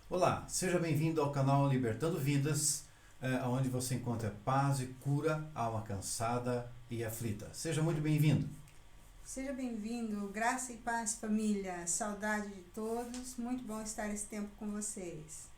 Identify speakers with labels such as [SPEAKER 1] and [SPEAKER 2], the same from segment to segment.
[SPEAKER 1] Olá, seja bem-vindo ao canal Libertando Vidas, onde você encontra paz e cura à alma cansada e aflita. Seja muito bem-vindo.
[SPEAKER 2] Seja bem-vindo, graça e paz, família. Saudade de todos. Muito bom estar esse tempo com vocês.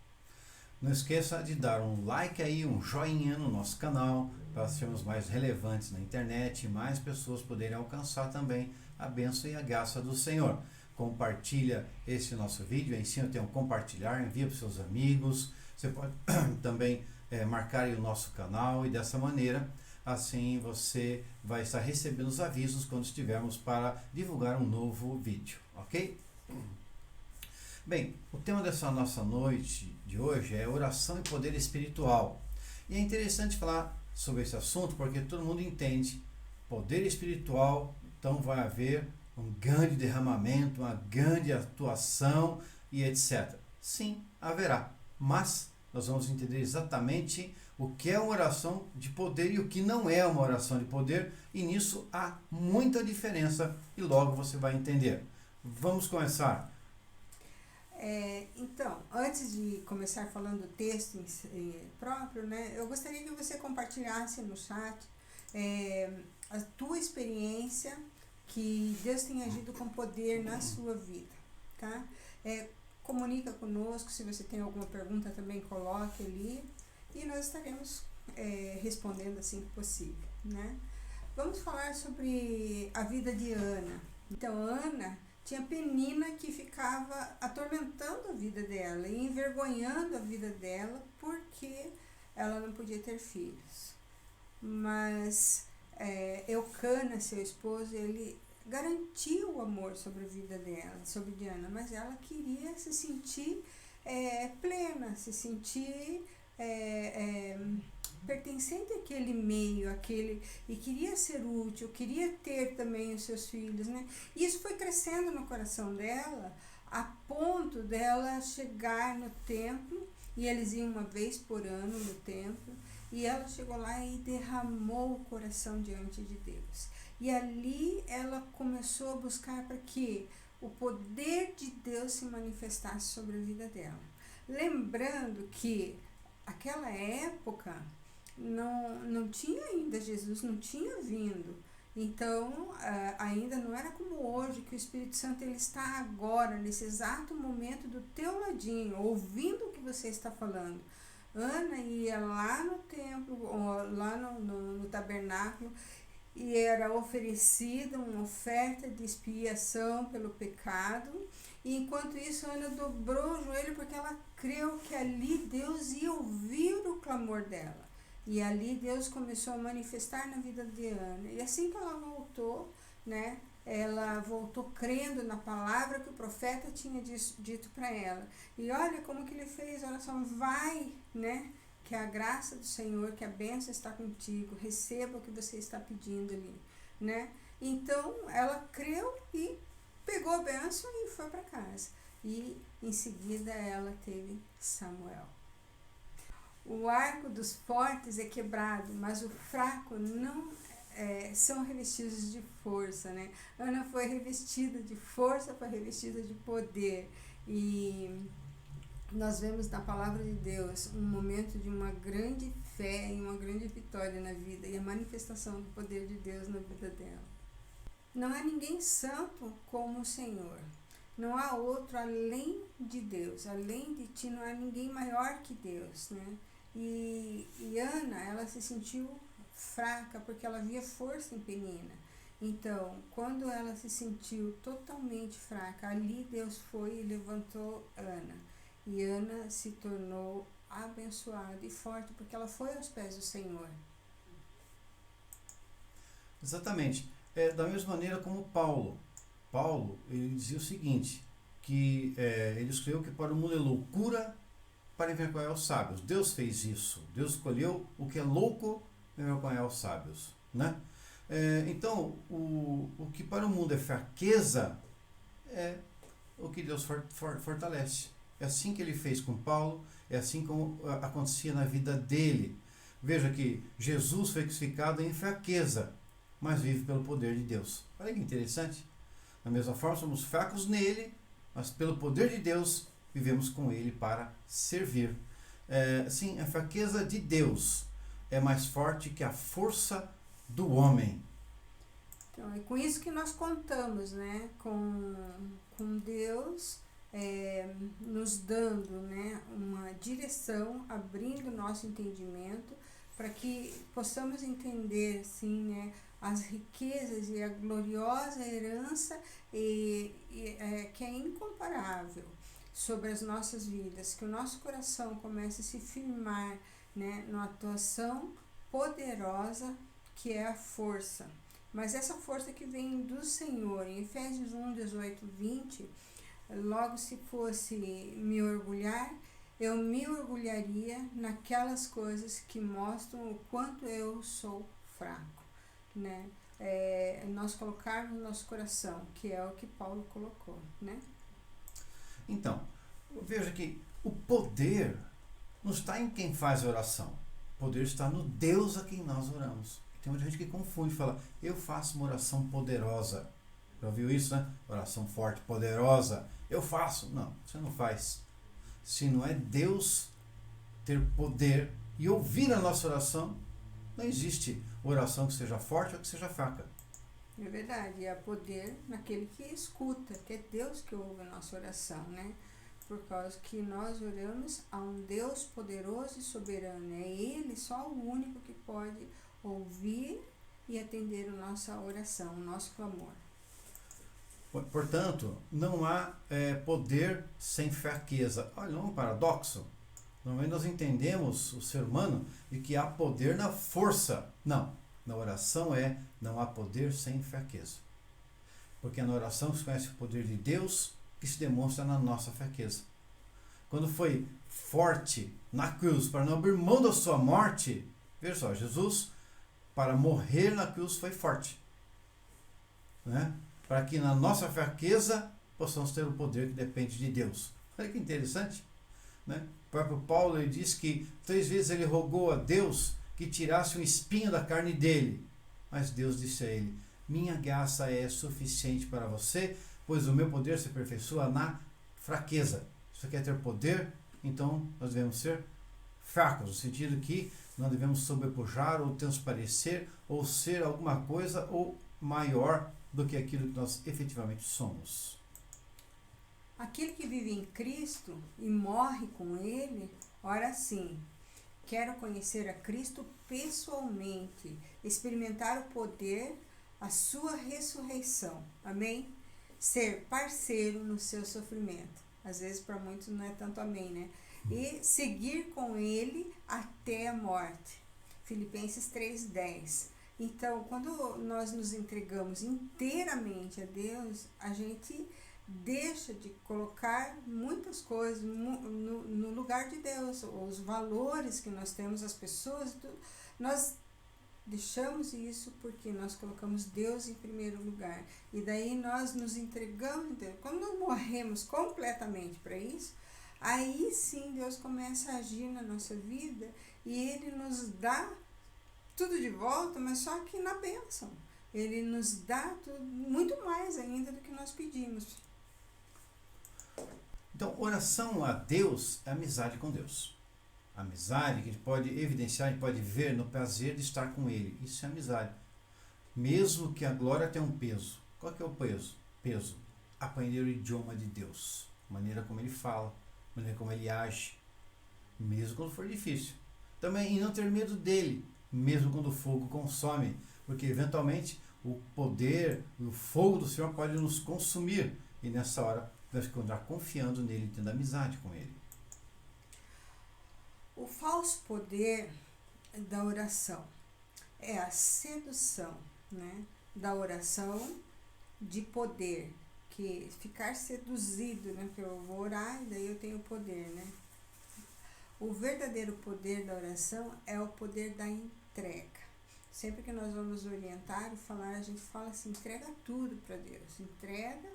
[SPEAKER 1] Não esqueça de dar um like aí, um joinha no nosso canal, para sermos mais relevantes na internet e mais pessoas poderem alcançar também a bênção e a graça do Senhor. Compartilha esse nosso vídeo, ensina a compartilhar, envia para os seus amigos. Você pode também marcar aí o nosso canal e dessa maneira, assim você vai estar recebendo os avisos quando estivermos para divulgar um novo vídeo, ok? Bem, o tema dessa nossa noite de hoje é oração e poder espiritual. E é interessante falar sobre esse assunto porque todo mundo entende poder espiritual, então vai haver um grande derramamento, uma grande atuação e etc. Sim, haverá, mas nós vamos entender exatamente o que é uma oração de poder e o que não é uma oração de poder, e nisso há muita diferença e logo você vai entender. Vamos começar.
[SPEAKER 2] Então, antes de começar falando do texto próprio, né, eu gostaria que você compartilhasse no chat a tua experiência que Deus tem agido com poder na sua vida, tá? Comunica conosco, se você tem alguma pergunta também coloque ali e nós estaremos respondendo assim que possível, né? Vamos falar sobre a vida de Ana. Então, Ana tinha Penina que ficava atormentando a vida dela e envergonhando a vida dela porque ela não podia ter filhos. Mas Eucana, seu esposo, ele garantiu o amor sobre a vida dela, sobre Diana, mas ela queria se sentir plena, se sentir pertencente àquele meio, e queria ser útil, queria ter também os seus filhos, né? E isso foi crescendo no coração dela, a ponto dela chegar no templo, e eles iam uma vez por ano no templo, e ela chegou lá e derramou o coração diante de Deus. E ali ela começou a buscar para que o poder de Deus se manifestasse sobre a vida dela. Lembrando que aquela época não tinha ainda, Jesus não tinha vindo. Então, ainda não era como hoje, que o Espírito Santo ele está agora, nesse exato momento, do teu ladinho, ouvindo o que você está falando. Ana ia lá no templo, lá no tabernáculo, e era oferecida uma oferta de expiação pelo pecado. E enquanto isso, Ana dobrou o joelho porque ela creu que ali Deus ia ouvir o clamor dela. E ali Deus começou a manifestar na vida de Ana. E assim que ela voltou, né, ela voltou crendo na palavra que o profeta tinha dito para ela. E olha como que ele fez, olha só, vai, né, que a graça do Senhor, que a bênção está contigo, receba o que você está pedindo ali, né? Então, ela creu e pegou a bênção e foi para casa. E em seguida ela teve Samuel. O arco dos fortes é quebrado, mas o fraco não são revestidos de força, né? Ana foi revestida de força, foi revestida de poder. E nós vemos na palavra de Deus um momento de uma grande fé e uma grande vitória na vida e a manifestação do poder de Deus na vida dela. Não há ninguém santo como o Senhor. Não há outro além de Deus. Além de ti não há ninguém maior que Deus, né? E Ana, ela se sentiu fraca porque ela via força em Penina. Então, quando ela se sentiu totalmente fraca, ali Deus foi e levantou Ana. E Ana se tornou abençoada e forte porque ela foi aos pés do Senhor.
[SPEAKER 1] Exatamente. Da mesma maneira como Paulo. Paulo, ele dizia o seguinte, que ele escreveu que para o mundo é loucura para envergonhar os sábios. Deus fez isso. Deus escolheu o que é louco para envergonhar os sábios, né? Então, o que para o mundo é fraqueza é o que Deus fortalece. É assim que ele fez com Paulo, é assim como acontecia na vida dele. Veja que Jesus foi crucificado em fraqueza, mas vive pelo poder de Deus. Olha que interessante. Da mesma forma, somos fracos nele, mas pelo poder de Deus vivemos com Ele para servir. Sim, a fraqueza de Deus é mais forte que a força do homem.
[SPEAKER 2] Então, é com isso que nós contamos, né? Com Deus nos dando, né, uma direção, abrindo o nosso entendimento para que possamos entender, assim, né, as riquezas e a gloriosa herança que é incomparável sobre as nossas vidas, que o nosso coração comece a se firmar, né, numa atuação poderosa que é a força. Mas essa força que vem do Senhor, em Efésios 1, 18, 20, logo se fosse me orgulhar, eu me orgulharia naquelas coisas que mostram o quanto eu sou fraco, né? Nós colocarmos no nosso coração, que é o que Paulo colocou, né?
[SPEAKER 1] Então, veja que o poder não está em quem faz a oração. O poder está no Deus a quem nós oramos. Tem muita gente que confunde e fala, eu faço uma oração poderosa. Já ouviu isso, né? Oração forte, poderosa. Eu faço. Não, você não faz. Se não é Deus ter poder e ouvir a nossa oração, não existe oração que seja forte ou que seja fraca.
[SPEAKER 2] É verdade, e há poder naquele que escuta, que é Deus que ouve a nossa oração, né? Por causa que nós oramos a um Deus poderoso e soberano. É Ele só o único que pode ouvir e atender a nossa oração, o nosso clamor.
[SPEAKER 1] Portanto, não há poder sem fraqueza. Olha, não é um paradoxo? Normalmente nós entendemos o ser humano de que há poder na força. Não, na oração não há poder sem fraqueza. Porque é na oração que se conhece o poder de Deus que se demonstra na nossa fraqueza. Quando foi forte na cruz para não abrir mão da sua morte, veja só, Jesus para morrer na cruz foi forte, né? Para que na nossa fraqueza possamos ter o poder que depende de Deus. Olha que interessante, né? O próprio Paulo ele diz que 3 vezes ele rogou a Deus que tirasse um espinho da carne dele, mas Deus disse a ele, minha graça é suficiente para você, pois o meu poder se aperfeiçoa na fraqueza. Se você quer ter poder, então nós devemos ser fracos, no sentido que não devemos sobrepujar ou transparecer ou ser alguma coisa ou maior do que aquilo que nós efetivamente somos.
[SPEAKER 2] Aquele que vive em Cristo e morre com Ele, ora sim, quero conhecer a Cristo pessoalmente, experimentar o poder, a sua ressurreição, amém? Ser parceiro no seu sofrimento. Às vezes para muitos não é tanto amém, né? E seguir com Ele até a morte. Filipenses 3:10. Então, quando nós nos entregamos inteiramente a Deus, a gente deixa de colocar muitas coisas no lugar de Deus, os valores que nós temos, as pessoas, nós deixamos isso porque nós colocamos Deus em primeiro lugar. E daí nós nos entregamos a Deus. Quando nós morremos completamente para isso, aí sim Deus começa a agir na nossa vida e Ele nos dá tudo de volta, mas só que na bênção. Ele nos dá tudo, muito mais ainda do que nós pedimos.
[SPEAKER 1] Então, oração a Deus é amizade com Deus. Amizade que a gente pode evidenciar, a gente pode ver no prazer de estar com Ele. Isso é amizade. Mesmo que a glória tenha um peso. Qual que é o peso? Peso. Aprender o idioma de Deus. A maneira como Ele fala, a maneira como Ele age. Mesmo quando for difícil. Também, e não ter medo dEle. Mesmo quando o fogo consome. Porque, eventualmente, o poder, o fogo do Senhor pode nos consumir. E nessa hora, devemos continuar confiando nele, tendo amizade com Ele.
[SPEAKER 2] O falso poder da oração é a sedução, né, da oração de poder, que ficar seduzido, né, que eu vou orar e daí eu tenho poder, né. O verdadeiro poder da oração é o poder da entrega. Sempre que nós vamos orientar e falar, a gente fala assim, entrega tudo para Deus, entrega,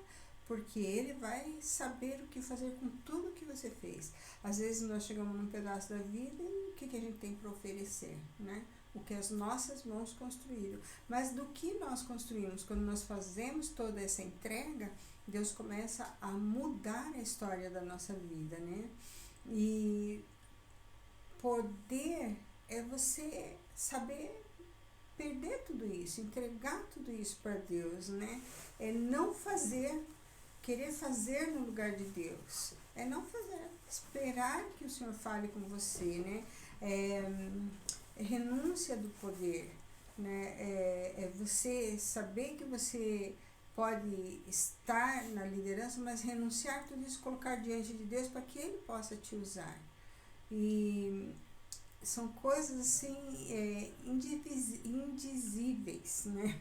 [SPEAKER 2] porque Ele vai saber o que fazer com tudo que você fez. Às vezes nós chegamos num pedaço da vida e o que a gente tem para oferecer, né? O que as nossas mãos construíram. Mas do que nós construímos, quando nós fazemos toda essa entrega, Deus começa a mudar a história da nossa vida, né? E poder é você saber perder tudo isso, entregar tudo isso para Deus, né? É não fazer, querer fazer no lugar de Deus. É não fazer, esperar que o Senhor fale com você, né? É renúncia do poder, né? É você saber que você pode estar na liderança, mas renunciar tudo isso, colocar diante de Deus para que Ele possa te usar. E são coisas assim indizíveis, né?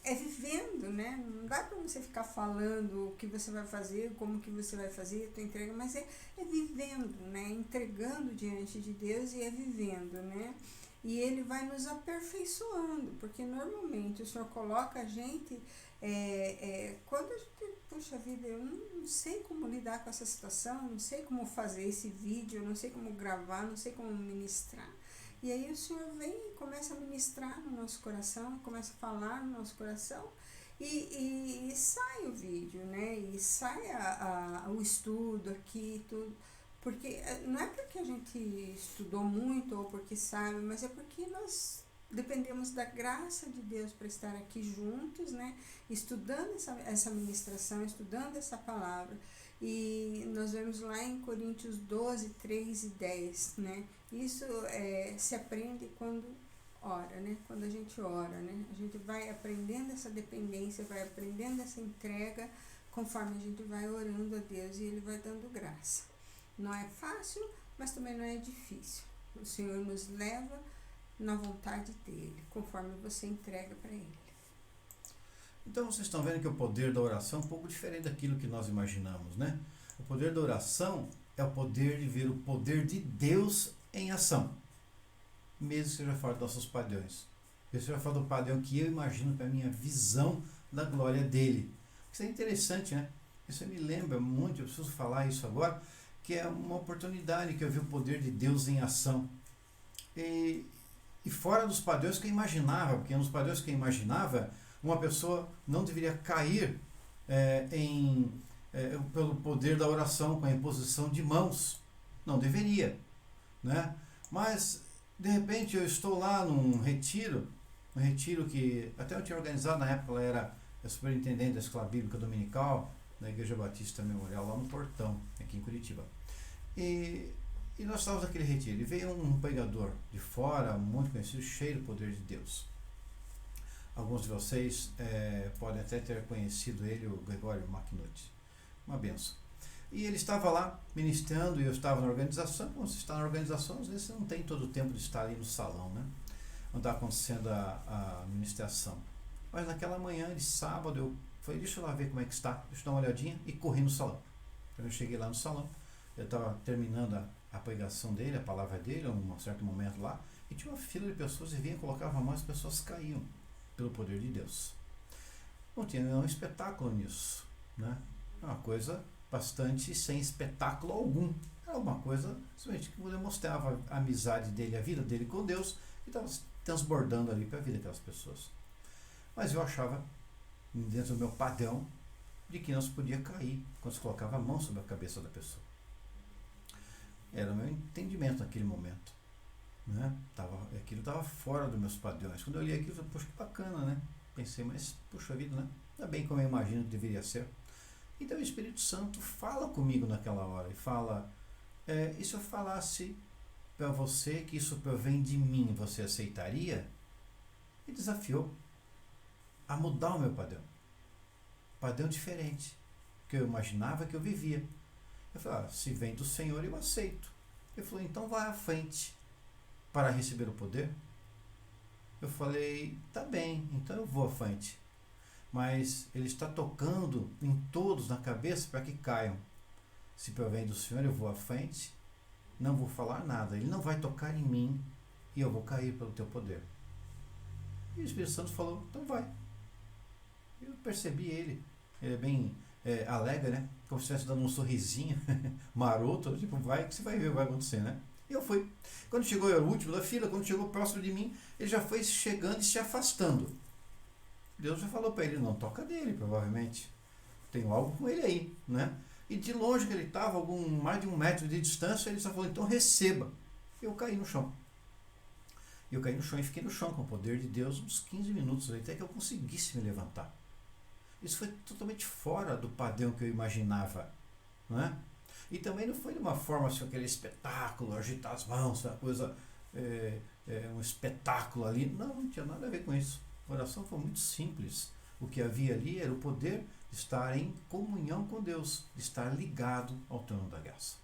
[SPEAKER 2] É vivendo, né? Não dá para você ficar falando o que você vai fazer, como que você vai fazer, a tua entrega, mas é vivendo, né? Entregando diante de Deus e é vivendo, né? E Ele vai nos aperfeiçoando, porque normalmente o Senhor coloca a gente, quando a gente, puxa vida, eu não sei como lidar com essa situação, não sei como fazer esse vídeo, eu não sei como gravar, não sei como ministrar. E aí o Senhor vem e começa a ministrar no nosso coração, começa a falar no nosso coração e sai o vídeo, né? E sai o estudo aqui, tudo. Porque não é porque a gente estudou muito ou porque sabe, mas é porque nós dependemos da graça de Deus para estar aqui juntos, né? Estudando essa ministração, estudando essa palavra. E nós vemos lá em Coríntios 12, 3 e 10, né? Isso se aprende quando ora, né? Quando a gente ora, né? A gente vai aprendendo essa dependência, vai aprendendo essa entrega, conforme a gente vai orando a Deus e Ele vai dando graça. Não é fácil, mas também não é difícil. O Senhor nos leva na vontade dEle, conforme você entrega para Ele.
[SPEAKER 1] Então vocês estão vendo que o poder da oração é um pouco diferente daquilo que nós imaginamos, né? O poder da oração é o poder de ver o poder de Deus em ação, mesmo que seja fora dos nossos padrões. Mesmo que seja fora do padrão que eu imagino para a minha visão da glória dEle. Isso é interessante, né? Isso me lembra muito, eu preciso falar isso agora, que é uma oportunidade que eu vi o poder de Deus em ação. E fora dos padrões que eu imaginava, porque nos padrões que eu imaginava, uma pessoa não deveria cair pelo poder da oração, com a imposição de mãos. Não deveria, né? Mas, de repente, eu estou lá num retiro, que até eu tinha organizado na época, ela era a superintendente da Escola Bíblica Dominical, da Igreja Batista Memorial, lá no Portão, aqui em Curitiba. E nós estávamos naquele retiro, e veio um pregador de fora, muito conhecido, cheio do poder de Deus. Alguns de vocês podem até ter conhecido ele, o Gregório McNutt. Uma benção. E ele estava lá ministrando, e eu estava na organização. Quando você está na organização, às vezes você não tem todo o tempo de estar ali no salão, né? Onde está acontecendo a ministração. Mas naquela manhã de sábado, eu falei, deixa eu lá ver como é que está, deixa eu dar uma olhadinha, e corri no salão. Quando eu cheguei lá no salão, eu estava terminando a pregação dele, a palavra dele, um certo momento lá, e tinha uma fila de pessoas que vinham, colocavam a mão, as pessoas caíam pelo poder de Deus. Não tinha nenhum espetáculo nisso, né? É uma coisa bastante sem espetáculo algum. Era uma coisa simplesmente que demonstrava a amizade dele, a vida dele com Deus, e estava transbordando ali para a vida daquelas pessoas. Mas eu achava, dentro do meu padrão, de que não se podia cair quando se colocava a mão sobre a cabeça da pessoa. Era o meu entendimento naquele momento, né? Aquilo estava fora dos meus padrões. Quando eu li aquilo, eu falei, poxa, que bacana, né? Pensei, mas puxa vida, né? Não é bem como eu imagino que deveria ser. Então o Espírito Santo fala comigo naquela hora e fala, e se eu falasse para você que isso provém de mim, você aceitaria? E desafiou a mudar o meu padrão. Padrão diferente, que eu imaginava que eu vivia. Eu falei, se vem do Senhor, eu aceito. Ele falou, então vai à frente para receber o poder. Eu falei, tá bem, então eu vou à frente. Mas ele está tocando em todos na cabeça para que caiam. Se provém do Senhor, eu vou à frente, não vou falar nada. Ele não vai tocar em mim e eu vou cair pelo teu poder. E o Espírito Santo falou, então vai. Eu percebi ele é bem alegre, né? Como se estivesse dando um sorrisinho maroto, tipo, vai que você vai ver o que vai acontecer, né? E eu fui. Quando chegou, eu era o último da fila, quando chegou próximo de mim, ele já foi chegando e se afastando. Deus já falou para ele, não toca dele, provavelmente. tenho algo com ele aí, né? E de longe que ele estava, mais de 1 metro de distância, ele só falou, então receba. E eu caí no chão. Eu caí no chão e fiquei no chão com o poder de Deus uns 15 minutos, até que eu conseguisse me levantar. Isso foi totalmente fora do padrão que eu imaginava, não é? E também não foi de uma forma assim, aquele espetáculo, agitar as mãos, uma coisa, um espetáculo ali. Não tinha nada a ver com isso. A oração foi muito simples. O que havia ali era o poder de estar em comunhão com Deus, de estar ligado ao trono da graça.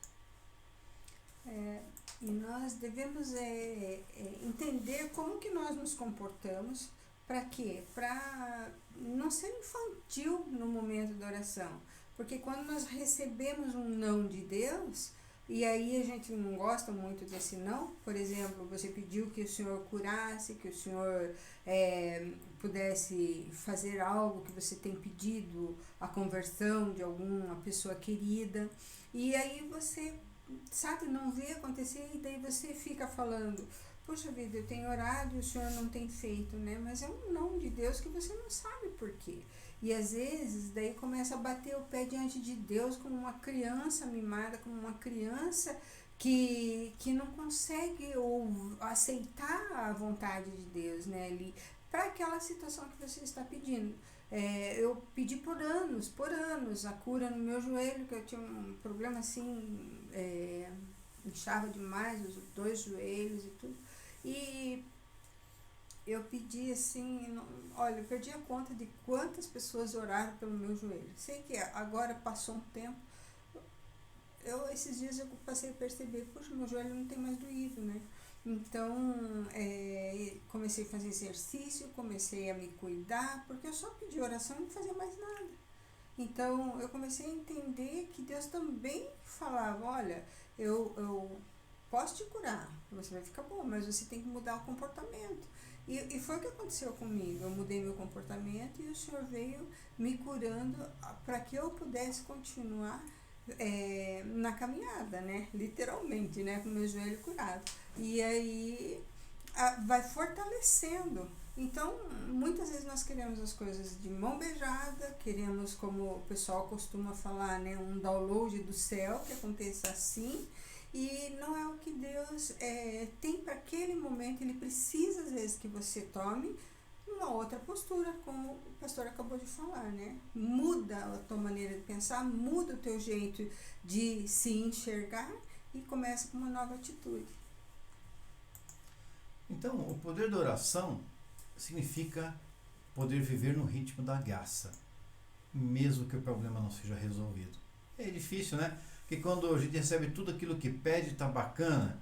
[SPEAKER 2] E nós devemos entender como que nós nos comportamos. Para quê? Para não ser infantil no momento da oração. Porque quando nós recebemos um não de Deus, e aí a gente não gosta muito desse não, por exemplo, você pediu que o Senhor curasse, que o Senhor pudesse fazer algo que você tem pedido, a conversão de alguma pessoa querida, e aí você, sabe, não vê acontecer, e daí você fica falando, puxa vida, eu tenho orado e o Senhor não tem feito, né? Mas é um não de Deus que você não sabe por quê. E às vezes, daí começa a bater o pé diante de Deus como uma criança mimada, como uma criança que não consegue aceitar a vontade de Deus, né? Ali, para aquela situação que você está pedindo. Eu pedi por anos, a cura no meu joelho, que eu tinha um problema assim, inchava demais os 2 joelhos e tudo. E eu pedi assim, olha, eu perdi a conta de quantas pessoas oraram pelo meu joelho. Sei que agora passou um tempo, esses dias eu passei a perceber, poxa, meu joelho não tem mais doído, né? Então, comecei a fazer exercício, comecei a me cuidar, porque eu só pedi oração e não fazia mais nada. Então, eu comecei a entender que Deus também falava, olha, eu posso te curar, você vai ficar bom, mas você tem que mudar o comportamento. E foi o que aconteceu comigo. Eu mudei meu comportamento e o Senhor veio me curando para que eu pudesse continuar na caminhada, né? Literalmente, né? Com o meu joelho curado. E aí vai fortalecendo. Então, muitas vezes nós queremos as coisas de mão beijada, queremos, como o pessoal costuma falar, né? Um download do céu, que aconteça assim. E não é o que Deus tem para aquele momento. Ele precisa, às vezes, que você tome uma outra postura, como o pastor acabou de falar, né? Muda a tua maneira de pensar, muda o teu jeito de se enxergar e começa com uma nova atitude.
[SPEAKER 1] Então, o poder da oração significa poder viver no ritmo da graça, mesmo que o problema não seja resolvido. É difícil, né? Porque quando a gente recebe tudo aquilo que pede, tá bacana,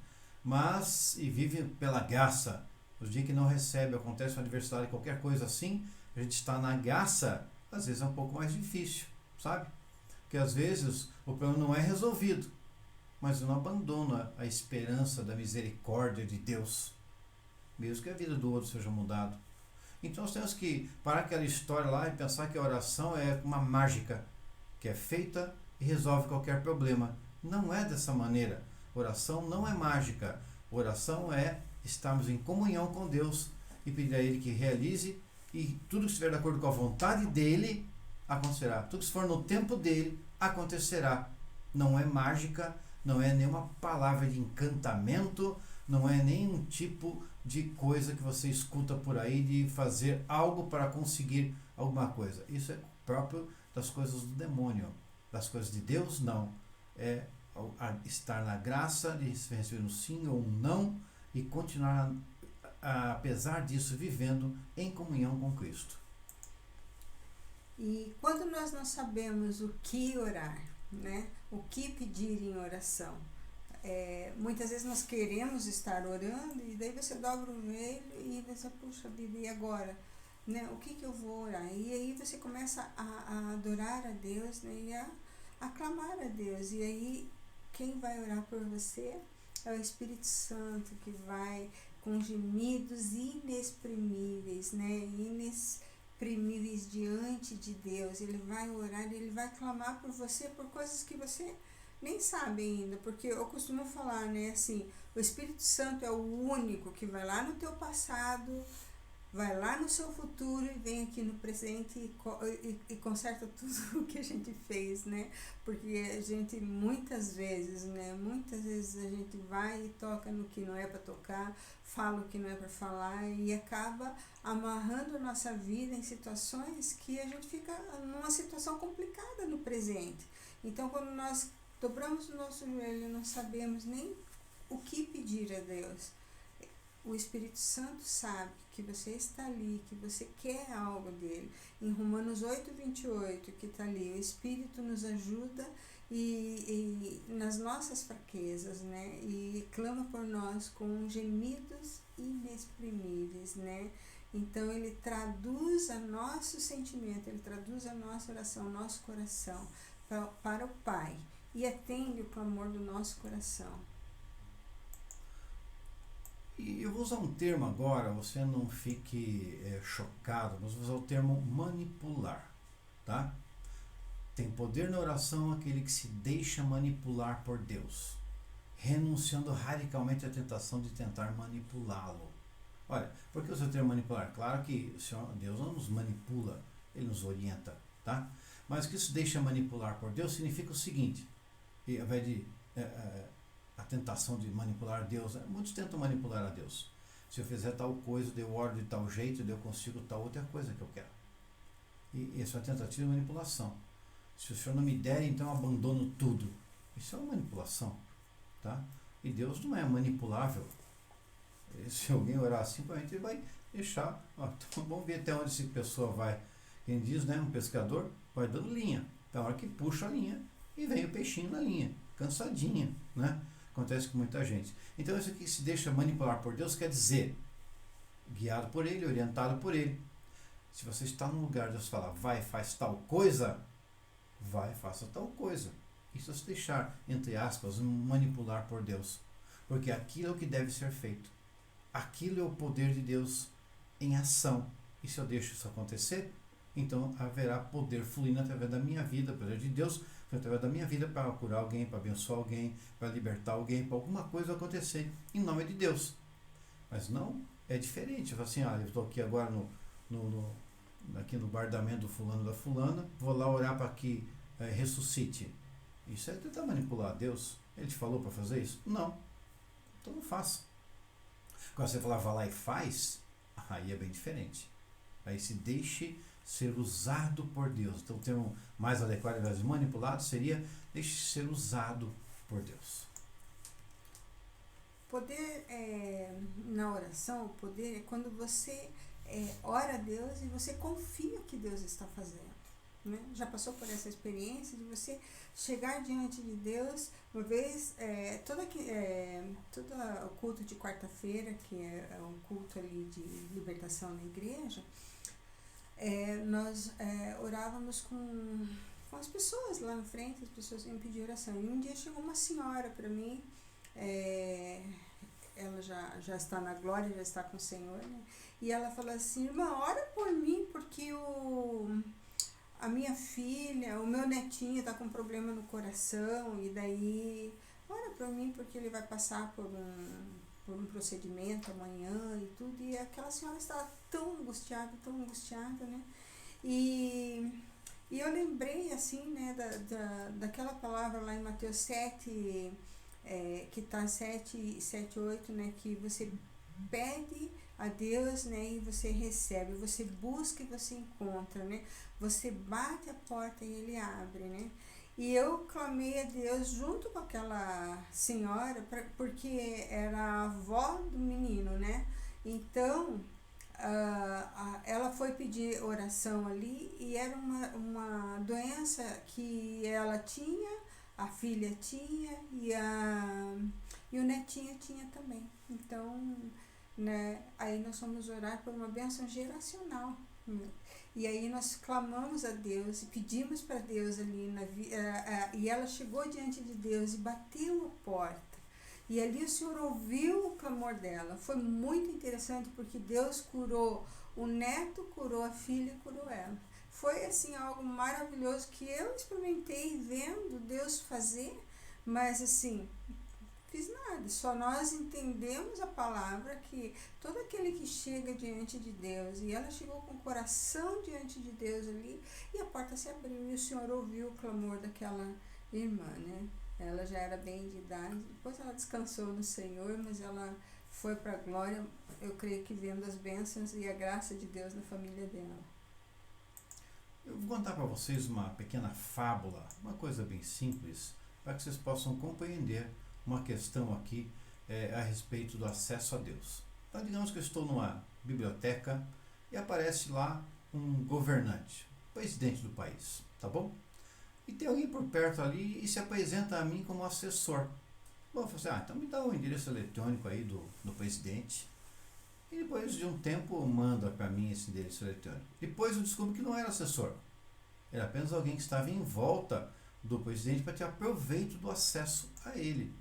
[SPEAKER 1] e vive pela graça. Os dias que não recebe, acontece uma adversidade, qualquer coisa assim, a gente está na graça, às vezes é um pouco mais difícil, sabe? Porque às vezes o problema não é resolvido, mas eu não abandono a esperança da misericórdia de Deus, mesmo que a vida do outro seja mudada. Então nós temos que parar aquela história lá e pensar que a oração é uma mágica, que é feita e resolve qualquer problema. Não é dessa maneira. Oração não é mágica. Oração é estarmos em comunhão com Deus e pedir a Ele que realize, e tudo que estiver de acordo com a vontade dEle acontecerá. Tudo que for no tempo dEle acontecerá. Não é mágica, não é nenhuma palavra de encantamento, não é nenhum tipo de coisa que você escuta por aí de fazer algo para conseguir alguma coisa. Isso é próprio das coisas do demônio. Das coisas de Deus, não. É estar na graça de receber um sim ou um não e continuar, apesar disso, vivendo em comunhão com Cristo.
[SPEAKER 2] E quando nós não sabemos o que orar, né? O que pedir em oração, muitas vezes nós queremos estar orando e daí você dobra o joelho e você, puxa vida, e agora? Né? O que eu vou orar? E aí você começa a adorar a Deus, né? E a clamar a Deus. E aí quem vai orar por você é o Espírito Santo, que vai com gemidos inexprimíveis, né? Inexprimíveis diante de Deus. Ele vai orar, ele vai clamar por você por coisas que você nem sabe ainda, porque eu costumo falar, né, assim, o Espírito Santo é o único que vai lá no teu passado, vai lá no seu futuro e vem aqui no presente e conserta tudo o que a gente fez, né? Porque a gente muitas vezes a gente vai e toca no que não é para tocar, fala o que não é para falar e acaba amarrando a nossa vida em situações que a gente fica numa situação complicada no presente. Então, quando nós dobramos o nosso joelho e não sabemos nem o que pedir a Deus, o Espírito Santo sabe que você está ali, que você quer algo dele. Em Romanos 8:28, que está ali, o Espírito nos ajuda e nas nossas fraquezas, né? E clama por nós com gemidos inexprimíveis, né? Então ele traduz o nosso sentimento, ele traduz a nossa oração, nosso coração para o Pai e atende o clamor do nosso coração.
[SPEAKER 1] E eu vou usar um termo agora, você não fique chocado, mas vou usar o termo manipular, tá? Tem poder na oração aquele que se deixa manipular por Deus, renunciando radicalmente à tentação de tentar manipulá-lo. Olha, por que usa o termo manipular? Claro que o Senhor, Deus não nos manipula, Ele nos orienta, tá? Mas o que se deixa manipular por Deus significa o seguinte, ao invés de a tentação de manipular Deus, muitos tentam manipular a Deus. Se eu fizer tal coisa, eu oro de tal jeito, eu consigo tal outra coisa que eu quero. E isso é uma tentativa de manipulação. Se o Senhor não me der, então eu abandono tudo. Isso é uma manipulação, tá? E Deus não é manipulável. Se alguém orar assim, provavelmente ele vai deixar. Então vamos ver até onde essa pessoa vai. Quem diz, né? Um pescador vai dando linha. Então, a hora que puxa a linha e vem o peixinho na linha, cansadinha, né? Acontece com muita gente. Então, isso aqui se deixa manipular por Deus quer dizer guiado por Ele, orientado por Ele. Se você está num lugar, Deus fala, vai, faz tal coisa, vai, faça tal coisa. Isso é se deixar, entre aspas, manipular por Deus. Porque aquilo é o que deve ser feito. Aquilo é o poder de Deus em ação. E se eu deixo isso acontecer, então haverá poder fluindo através da minha vida, poder de Deus através da minha vida para curar alguém, para abençoar alguém, para libertar alguém, para alguma coisa acontecer em nome de Deus. Mas não é diferente. Eu falo assim, eu estou aqui agora aqui no guardamento do fulano da fulana, vou lá orar para que ressuscite. Isso é tentar manipular Deus. Ele te falou para fazer isso? Não. Então não faça. Quando você falar, vá lá e faz, aí é bem diferente. Aí se deixe ser usado por Deus. Então o termo mais adequado ao invés de manipulado seria deixe ser usado por Deus.
[SPEAKER 2] Poder na oração, o poder é quando você ora a Deus e você confia que Deus está fazendo. Né? Já passou por essa experiência de você chegar diante de Deus, uma vez, todo o culto de quarta-feira, que é um culto ali de libertação na igreja, nós orávamos com as pessoas lá na frente, as pessoas iam pedir oração. E um dia chegou uma senhora para mim, ela já está na glória, já está com o Senhor, né? E ela falou assim, irmã, ora por mim, porque a minha filha, o meu netinho está com problema no coração, e daí, ora por mim, porque ele vai passar por um procedimento amanhã e tudo, e aquela senhora estava tão angustiada, né? E eu lembrei, assim, né, daquela palavra lá em Mateus 7, que está 7, 8, né, que você pede a Deus, né, e você recebe, você busca e você encontra, né, você bate a porta e Ele abre, né. E eu clamei a Deus junto com aquela senhora, porque era a avó do menino, né? Então, ela foi pedir oração ali e era uma doença que ela tinha, a filha tinha e o netinho tinha também. Então, né, aí nós fomos orar por uma bênção geracional, né? E aí nós clamamos a Deus e pedimos para Deus ali, e ela chegou diante de Deus e bateu a porta. E ali o Senhor ouviu o clamor dela. Foi muito interessante porque Deus curou o neto, curou a filha e curou ela. Foi assim algo maravilhoso que eu experimentei vendo Deus fazer, mas assim, fiz nada, só nós entendemos a palavra que todo aquele que chega diante de Deus, e ela chegou com o coração diante de Deus ali, e a porta se abriu, e o Senhor ouviu o clamor daquela irmã, né? Ela já era bem de idade, depois ela descansou no Senhor, mas ela foi para a glória, eu creio que vendo as bênçãos e a graça de Deus na família dela.
[SPEAKER 1] Eu vou contar para vocês uma pequena fábula, uma coisa bem simples, para que vocês possam compreender uma questão aqui a respeito do acesso a Deus. Então, digamos que eu estou numa biblioteca e aparece lá um governante, presidente do país, tá bom? E tem alguém por perto ali e se apresenta a mim como assessor. Bom, eu falei assim, então me dá o endereço eletrônico aí do presidente. E depois de um tempo manda para mim esse endereço eletrônico. Depois eu descubro que não era assessor. Era apenas alguém que estava em volta do presidente para ter proveito do acesso a ele.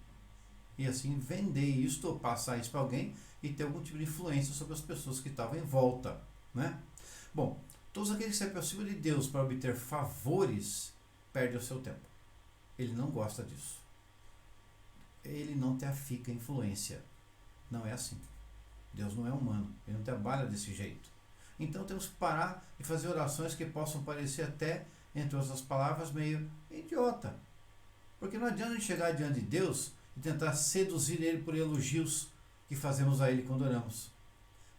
[SPEAKER 1] E assim vender isto ou passar isso para alguém e ter algum tipo de influência sobre as pessoas que estavam em volta, né? Bom, todos aqueles que se aproximam de Deus para obter favores perdem o seu tempo. Ele não gosta disso. Ele não trafica influência. Não é assim. Deus não é humano. Ele não trabalha desse jeito. Então temos que parar e fazer orações que possam parecer até, entre outras palavras, meio idiota. Porque não adianta a gente chegar diante de Deus e tentar seduzir Ele por elogios que fazemos a Ele quando oramos.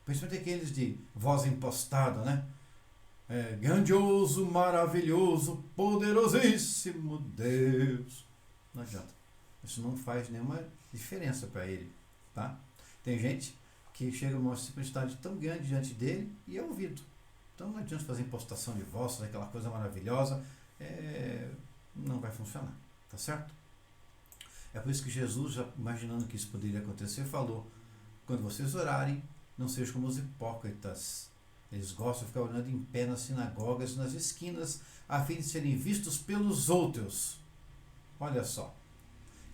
[SPEAKER 1] Principalmente aqueles de voz impostada, né? Grandioso, maravilhoso, poderosíssimo Deus. Não adianta. Isso não faz nenhuma diferença para Ele, tá? Tem gente que chega a uma simplicidade tão grande diante dele e é ouvido. Então não adianta fazer impostação de voz, fazer aquela coisa maravilhosa, não vai funcionar, tá certo? É por isso que Jesus, já imaginando que isso poderia acontecer, falou, quando vocês orarem, não sejam como os hipócritas. Eles gostam de ficar orando em pé nas sinagogas, nas esquinas, a fim de serem vistos pelos outros. Olha só.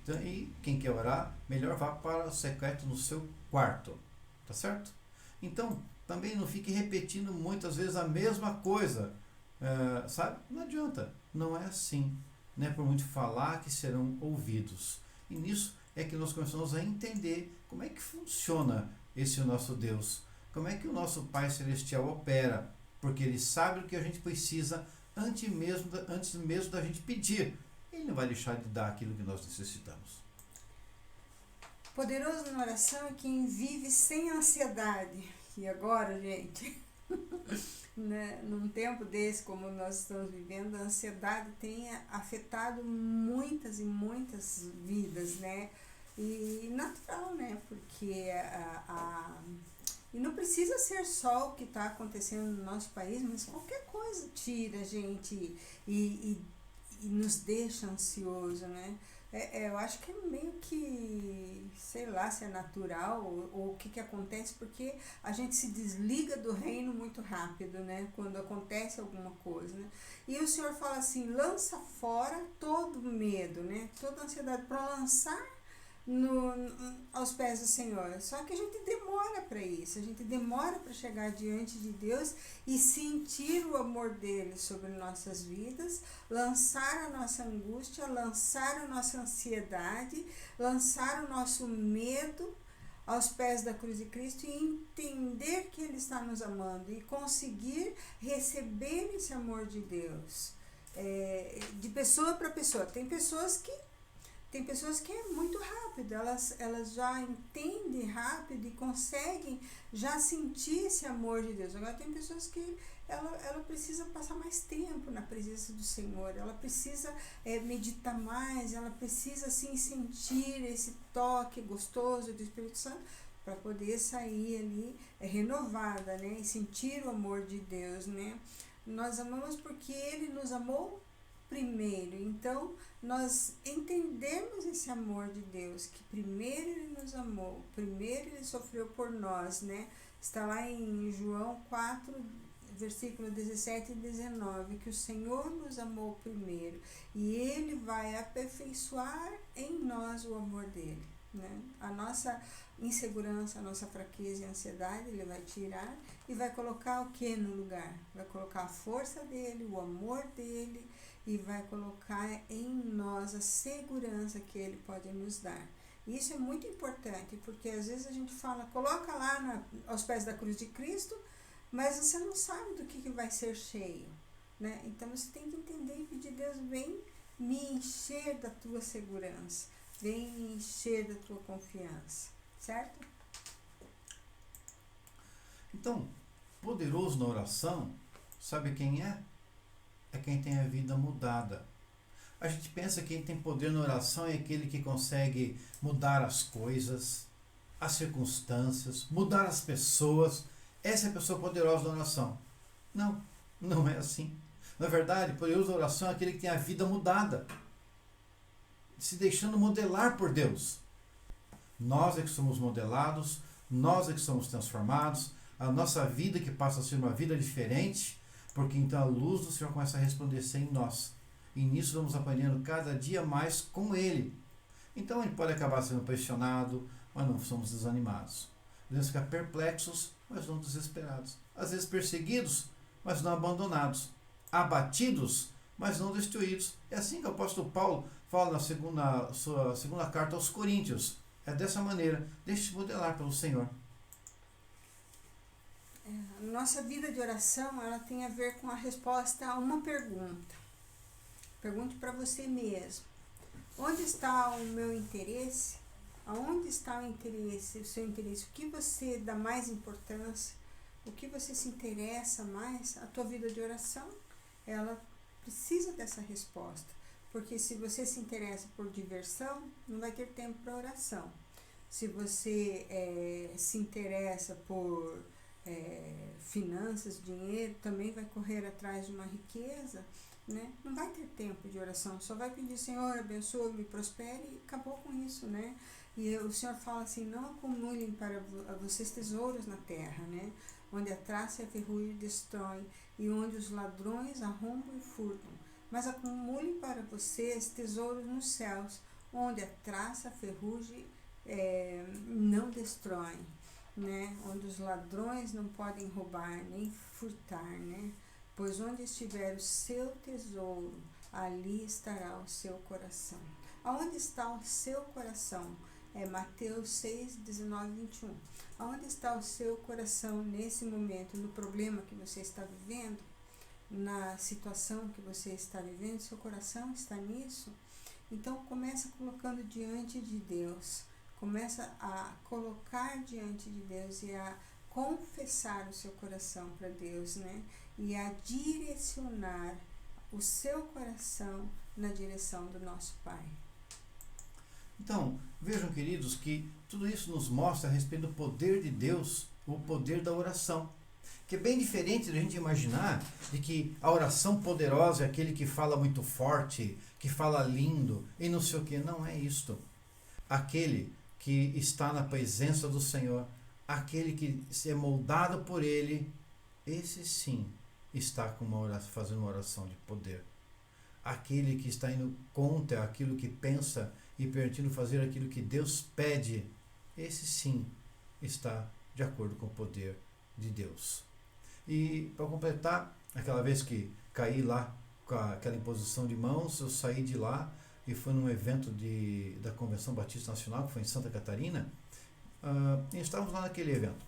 [SPEAKER 1] Então, e quem quer orar, melhor vá para o secreto no seu quarto. Tá certo? Então, também não fique repetindo muitas vezes a mesma coisa. Sabe? Não adianta. Não é assim. Não é por muito falar que serão ouvidos. E nisso é que nós começamos a entender como é que funciona esse nosso Deus. Como é que o nosso Pai Celestial opera. Porque Ele sabe o que a gente precisa antes mesmo da gente pedir. Ele não vai deixar de dar aquilo que nós necessitamos.
[SPEAKER 2] Poderoso na oração é quem vive sem ansiedade. E agora, gente, né, num tempo desse como nós estamos vivendo, a ansiedade tem afetado muitas e muitas vidas, né? E natural, né? Porque e não precisa ser só o que está acontecendo no nosso país, mas qualquer coisa tira a gente e nos deixa ansioso, né? Eu acho que é meio que, sei lá, se é natural ou o que acontece, porque a gente se desliga do reino muito rápido, né? Quando acontece alguma coisa, né? E o Senhor fala assim, lança fora todo medo, né? Toda ansiedade para lançar aos pés do Senhor. Só que a gente demora para isso, a gente demora para chegar diante de Deus e sentir o amor dele sobre nossas vidas, lançar a nossa angústia, lançar a nossa ansiedade, lançar o nosso medo aos pés da cruz de Cristo e entender que Ele está nos amando e conseguir receber esse amor de Deus, de pessoa para pessoa. Tem pessoas que é muito rápido, elas já entendem rápido e conseguem já sentir esse amor de Deus. Agora tem pessoas que ela precisa passar mais tempo na presença do Senhor, ela precisa meditar mais, ela precisa assim sentir esse toque gostoso do Espírito Santo para poder sair ali renovada, né? E sentir o amor de Deus, né? Nós amamos porque Ele nos amou primeiro. Então, nós entendemos esse amor de Deus, que primeiro Ele nos amou, primeiro Ele sofreu por nós, né? Está lá em João 4, versículo 17 e 19, que o Senhor nos amou primeiro e Ele vai aperfeiçoar em nós o amor dEle, né? A nossa insegurança, a nossa fraqueza e ansiedade, Ele vai tirar e vai colocar o que no lugar? Vai colocar a força dEle, o amor dEle, e vai colocar em nós a segurança que Ele pode nos dar. Isso é muito importante, porque às vezes a gente fala, coloca lá aos pés da cruz de Cristo, mas você não sabe do que vai ser cheio, né? Então você tem que entender e pedir, Deus, vem me encher da tua segurança, vem me encher da tua confiança, certo?
[SPEAKER 1] Então, poderoso na oração, sabe quem é? É quem tem a vida mudada. A gente pensa que quem tem poder na oração é aquele que consegue mudar as coisas, as circunstâncias, mudar as pessoas. Essa é a pessoa poderosa na oração. Não, não é assim. Na verdade, poderoso na oração é aquele que tem a vida mudada, se deixando modelar por Deus. Nós é que somos modelados, nós é que somos transformados, a nossa vida que passa a ser uma vida diferente, porque então a luz do Senhor começa a resplandecer em nós. E nisso vamos aprendendo cada dia mais com Ele. Então a gente pode acabar sendo pressionado, mas não somos desanimados. Podemos ficar perplexos, mas não desesperados. Às vezes perseguidos, mas não abandonados. Abatidos, mas não destruídos. É assim que o apóstolo Paulo fala na sua segunda carta aos Coríntios. É dessa maneira, deixe-se modelar pelo Senhor.
[SPEAKER 2] A nossa vida de oração, ela tem a ver com a resposta a uma pergunta. Pergunte para você mesmo. Onde está o meu interesse? Aonde está o interesse, o seu interesse? O que você dá mais importância? O que você se interessa mais? A tua vida de oração, ela precisa dessa resposta. Porque se você se interessa por diversão, não vai ter tempo para oração. Se você se interessa por finanças, dinheiro, também vai correr atrás de uma riqueza, né? Não vai ter tempo de oração, só vai pedir, Senhor, abençoe, me prospere, e acabou com isso, né? E o Senhor fala assim, não acumulem para vocês tesouros na terra, né? Onde a traça e a ferrugem destroem, e onde os ladrões arrombam e furtam. Mas acumulem para vocês tesouros nos céus, onde a traça, a ferrugem não destroem, né? Onde os ladrões não podem roubar nem furtar, né? Pois onde estiver o seu tesouro, ali estará o seu coração. Aonde está o seu coração? É Mateus 6, 19 e 21. Aonde está o seu coração nesse momento, no problema que você está vivendo? Na situação que você está vivendo? Seu coração está nisso? Então começa colocando diante de Deus. Começa a colocar diante de Deus e a confessar o seu coração para Deus, né? E a direcionar o seu coração na direção do nosso Pai.
[SPEAKER 1] Então, vejam, queridos, que tudo isso nos mostra a respeito do poder de Deus, o poder da oração. Que é bem diferente da gente imaginar de que a oração poderosa é aquele que fala muito forte, que fala lindo e não sei o que. Não é isto. Aquele que está na presença do Senhor, aquele que é moldado por Ele, esse sim está com fazendo uma oração de poder. Aquele que está indo contra aquilo que pensa e permitindo fazer aquilo que Deus pede, esse sim está de acordo com o poder de Deus. E para completar, aquela vez que caí lá com aquela imposição de mãos, eu saí de lá e fui num evento da Convenção Batista Nacional, que foi em Santa Catarina, e estávamos lá naquele evento.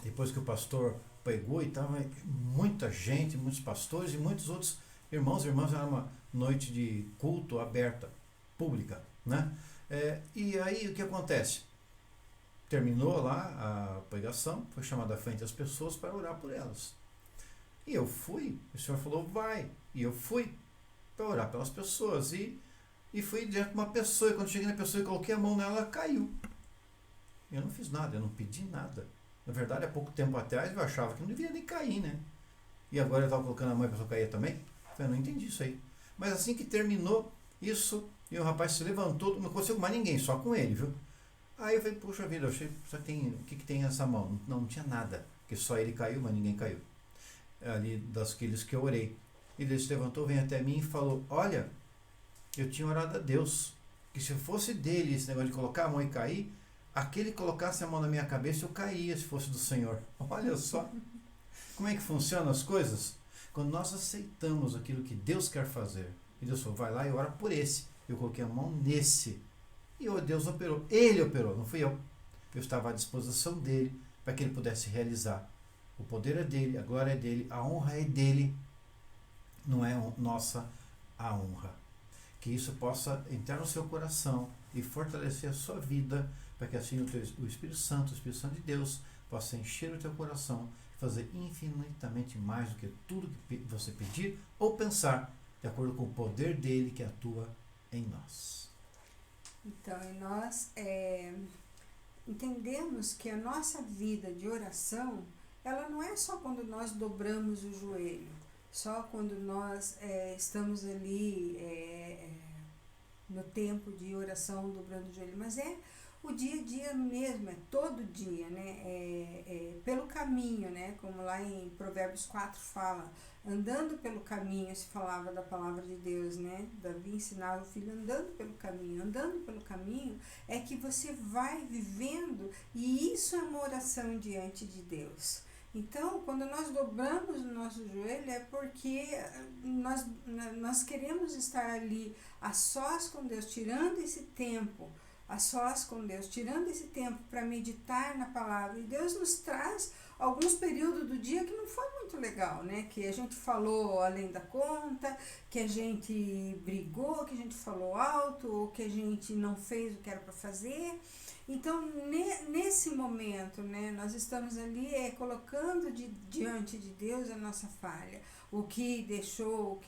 [SPEAKER 1] Depois que o pastor pregou, e estava muita gente, muitos pastores e muitos outros irmãos e irmãs, era uma noite de culto aberta, pública, né? E aí o que acontece? Terminou lá a pregação, foi chamada à frente as pessoas para orar por elas. E eu fui, o Senhor falou, vai. E eu fui para orar pelas pessoas. E fui diante de uma pessoa, e quando cheguei na pessoa e coloquei a mão nela, ela caiu. Eu não fiz nada, eu não pedi nada. Na verdade, há pouco tempo atrás eu achava que não deveria nem cair, né? E agora eu estava colocando a mão e a pessoa caía também? Eu não entendi isso aí. Mas assim que terminou isso, e o rapaz se levantou, não conseguiu mais ninguém, só com ele, viu? Aí eu falei, puxa vida, eu achei, só tem, o que tem nessa mão? Não tinha nada, porque só ele caiu, mas ninguém caiu. Ali daqueles que eu orei. E ele se levantou, veio até mim e falou, olha, eu tinha orado a Deus, que se fosse dele esse negócio de colocar a mão e cair, aquele que colocasse a mão na minha cabeça, eu caía se fosse do Senhor. Olha só, como é que funcionam as coisas? Quando nós aceitamos aquilo que Deus quer fazer, e Deus falou, vai lá e ora por esse. Eu coloquei a mão nesse. E Deus operou. Ele operou, não fui eu. Eu estava à disposição dele para que ele pudesse realizar. O poder é dele, a glória é dele, a honra é dele, não é nossa a honra. Que isso possa entrar no seu coração e fortalecer a sua vida, para que assim o Espírito Santo de Deus, possa encher o teu coração e fazer infinitamente mais do que tudo que você pedir ou pensar, de acordo com o poder dele que atua em nós.
[SPEAKER 2] Então, nós entendemos que a nossa vida de oração, ela não é só quando nós dobramos o joelho, só quando nós estamos ali no tempo de oração dobrando o joelho, mas é o dia a dia mesmo, é todo dia, né? Pelo caminho, né? Como lá em Provérbios 4 fala, andando pelo caminho, se falava da palavra de Deus, né? Davi ensinava o filho andando pelo caminho é que você vai vivendo, e isso é uma oração diante de Deus. Então, quando nós dobramos o nosso joelho, é porque nós queremos estar ali a sós com Deus, tirando esse tempo, a sós com Deus, tirando esse tempo para meditar na palavra. E Deus nos traz alguns períodos do dia que não foi muito legal, né? Que a gente falou além da conta, que a gente brigou, que a gente falou alto, ou que a gente não fez o que era para fazer. Então, nesse momento, né, nós estamos ali colocando diante de Deus a nossa falha, o que deixou, o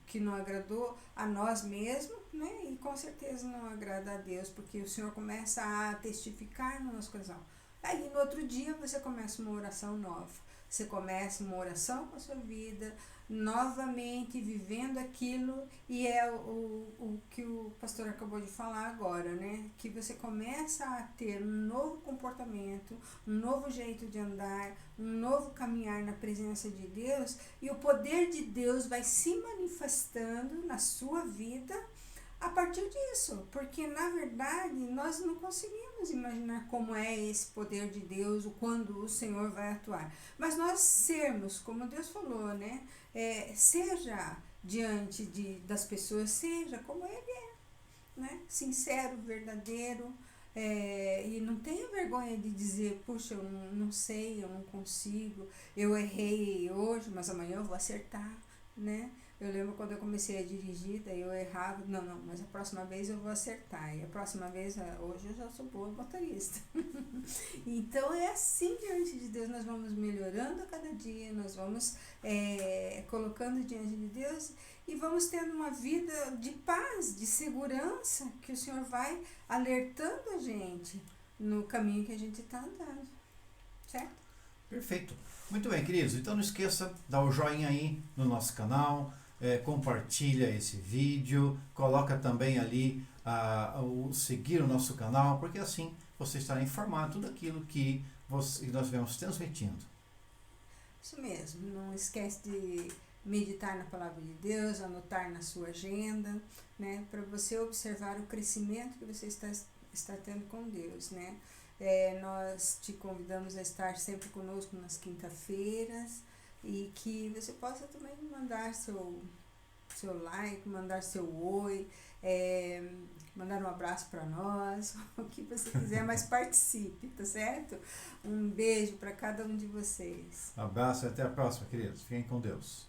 [SPEAKER 2] que não agradou a nós mesmos, né, e com certeza não agrada a Deus, porque o Senhor começa a testificar no nosso coração. Aí, no outro dia, você começa uma oração nova. Você começa uma oração com a sua vida, novamente vivendo aquilo, e é o que o pastor acabou de falar agora, né? Que você começa a ter um novo comportamento, um novo jeito de andar, um novo caminhar na presença de Deus, e o poder de Deus vai se manifestando na sua vida a partir disso, porque na verdade nós não conseguimos imaginar como é esse poder de Deus, o quando o Senhor vai atuar, mas nós sermos, como Deus falou, né, seja diante das pessoas, seja como Ele é, né, sincero, verdadeiro, e não tenha vergonha de dizer, puxa, eu não sei, eu não consigo, eu errei hoje, mas amanhã eu vou acertar, né? Eu lembro quando eu comecei a dirigir, daí eu errava, mas a próxima vez eu vou acertar, e a próxima vez, hoje eu já sou boa motorista. Então é assim diante de Deus, nós vamos melhorando a cada dia, nós vamos colocando diante de Deus e vamos tendo uma vida de paz, de segurança, que o Senhor vai alertando a gente no caminho que a gente está andando, certo?
[SPEAKER 1] Perfeito. Muito bem, queridos. Então não esqueça, dá o joinha aí no nosso canal, compartilha esse vídeo, coloca também ali o seguir o nosso canal, porque assim você estará informado de tudo aquilo que nós vamos transmitindo.
[SPEAKER 2] Isso mesmo. Não esquece de meditar na palavra de Deus, anotar na sua agenda, né, para você observar o crescimento que você está tendo com Deus, né? Nós te convidamos a estar sempre conosco nas quinta-feiras e que você possa também mandar seu like, mandar seu oi, mandar um abraço para nós, o que você quiser, mas participe, tá certo? Um beijo para cada um de vocês.
[SPEAKER 1] Um abraço e até a próxima, queridos. Fiquem com Deus.